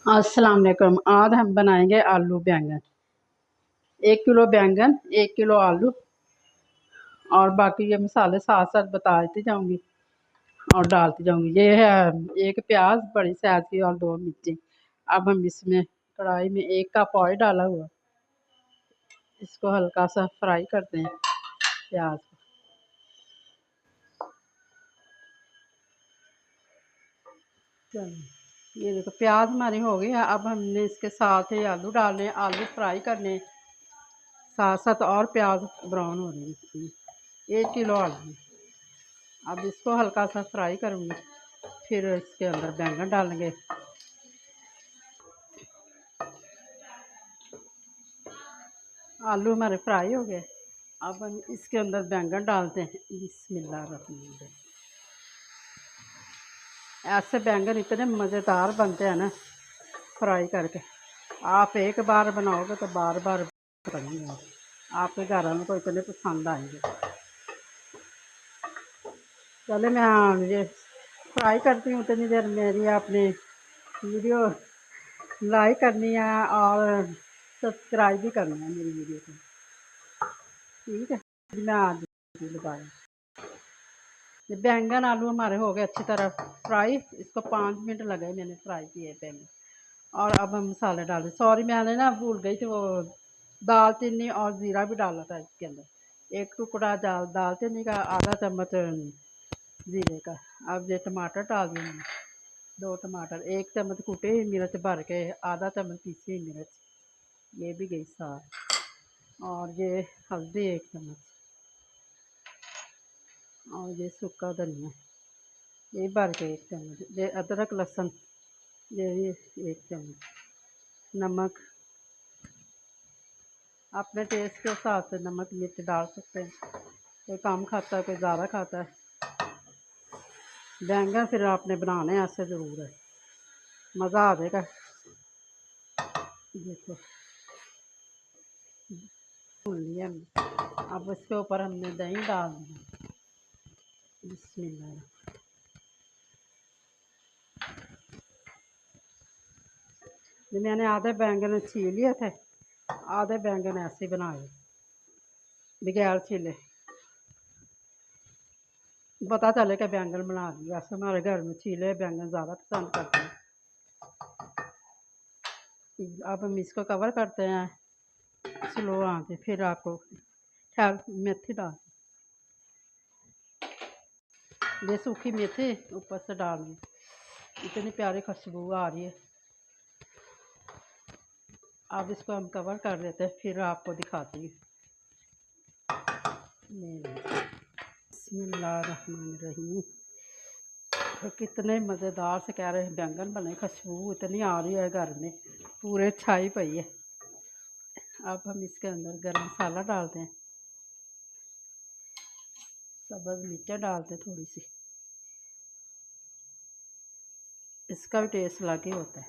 अस्सलाम वालेकुम। आज हम बनाएंगे आलू बैंगन। 1 किलो बैंगन, 1 किलो आलू और बाकी ये मसाले साथ साथ बताती जाऊंगी और डालती जाऊंगी। ये है एक प्याज बड़ी साइज की और 2 मिर्ची। अब हम इसमें कढ़ाई में 1 कप ऑयल डाला हुआ, इसको हल्का सा फ्राई करते हैं प्याज को। ये देखो प्याज हमारी हो गई है। अब हमने इसके साथ ही आलू डालने, आलू फ्राई करने, साथ साथ और प्याज ब्राउन हो रही है। 1 किलो आलू। अब इसको हल्का सा फ्राई करूँगी, फिर इसके अंदर बैंगन डालेंगे। आलू हमारे फ्राई हो गए। अब हम इसके अंदर बैंगन डालते हैं। बिस्मिल्लाहिर्रहमानिर्रहीम। ऐसे बैंगन इतने मज़ेदार बनते हैं ना फ्राई करके। आप एक बार बनाओगे तो बार बार बनेंगे, आपके घर वालों को इतने पसंद आएंगे। चले मैं ये फ्राई करती हूँ उतनी देर। मेरी आपने वीडियो लाइक करनी है और सब्सक्राइब भी करना है मेरी वीडियो को, ठीक है। मैं आज बताया ये बैंगन आलू हमारे हो गए अच्छी तरह फ्राई। इसको 5 मिनट लगे मैंने फ्राई किए बैंगन। और अब हम मसाले डालें। सॉरी मैंने ना भूल गई थी, वो दालचीनी और ज़ीरा भी डाला था इसके अंदर। 1 टुकड़ा दालचीनी का, आधा चम्मच ज़ीरे का। अब ये टमाटर डाल दिए मैंने, 2 टमाटर, 1 चम्मच कुटी हुई मिर्च भर के, आधा चम्मच पीसी हुई मिर्च, ये भी गई साथ। और ये हल्दी 1 चम्मच, और ये सूखा धनिया ये भर के 1 चम्मच। ये अदरक लहसुन ये भी 1 चम्मच। नमक अपने टेस्ट के हिसाब से नमक मिर्च डाल सकते हैं, कोई कम खाता है कोई ज़्यादा खाता है। बैंगन फिर आपने बनाने ऐसे ज़रूर है, मज़ा आ जाएगा। देखो भून लिया हमने। अब इसके ऊपर हमने दही डाल दी। बिस्मिल्लाह। ये मैंने आधे बैंगन छील लिए थे, आधे बैंगन ऐसे बनाए बगैर छीले। पता चले कि बैंगन बना दिए। वैसे हमारे घर में छीले बैंगन ज़्यादा पसंद करते हैं। अब हम इसको कवर करते हैं स्लो आंच पे। फिर आपको मेथी डाल, ये सूखी मेथी ऊपर से डाल दी। इतनी प्यारी खुशबू आ रही है। अब इसको हम कवर कर देते हैं, फिर आपको दिखाती हूँ। बिस्मिल्लाहिर्रहमानिर्रहीम। तो कितने मज़ेदार से कह रहे हैं बैंगन बने, खुशबू इतनी आ रही है घर में, पूरे छाई पई है। अब हम इसके अंदर गरम मसाला डालते हैं, सब्ज़ मिर्च डालते हैं थोड़ी सी, इसका भी टेस्ट अलग ही होता है।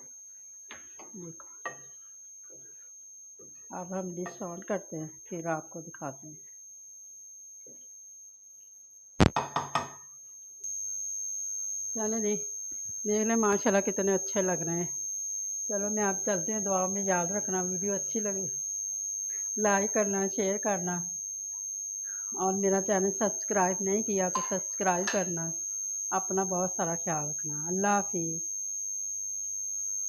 देखो अब हम डिश ऑन करते हैं, फिर आपको दिखाते हैं। चलो जी देख लें माशाल्लाह कितने अच्छे लग रहे हैं। चलो मैं आप चलते हैं, दुआ में याद रखना। वीडियो अच्छी लगी लाइक करना, शेयर करना, और मेरा चैनल सब्सक्राइब नहीं किया तो सब्सक्राइब करना। अपना बहुत सारा ख्याल रखना। अल्लाह हाफिज़।